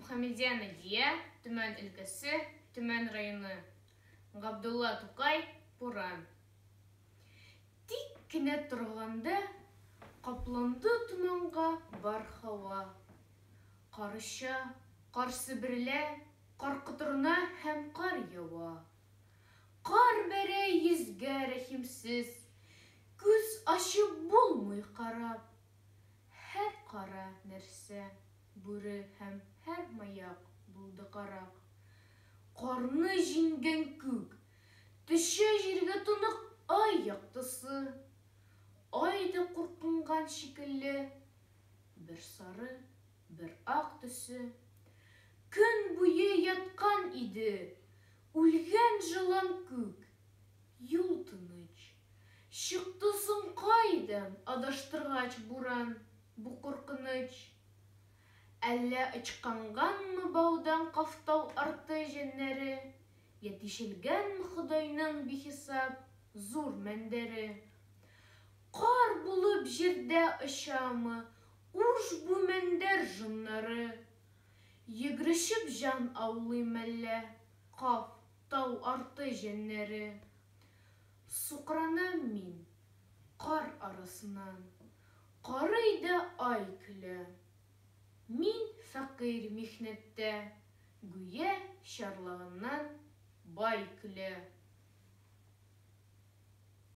Мухамедия Надия, Түмен өлкәсе, Түмен районы. Габдулла Тукай, Пуран. Тик кенә торганда капланды туманга бар һава. Карыша, карсы берлә, кар котырына һәм кар ява. Кар бәрә йөзгә рәхимсез, күз ачып булмый карап. Һәр кара нәрсә, бүре һәм һәр маяк булды карак. Карны җиңгән күк, төшә җиргә тонык ай яктысы. Ай да куркынган шикелле, бер сары, бер ак төсе. Көн буе яткан иде, үлгән җылан күк. Юл тыныч, чыкты соң кайдан адаштыргач буран, бу куркыныч. Әллә ычкынганмы баудан кафтау арты җеннәре, я тишелгәнме Ходайның бихисап зур мәндәре. Кар булып җирдә очамы, уж бу мәндәр җоннары. Йөгрешеп җан аулыйм әллә, каф тау арты җеннәре. Сукранам мин кар арасынан, карый да ай көлә. Мин фәкыйрь михнәттә, гүя чарлыгыннан бай көлә.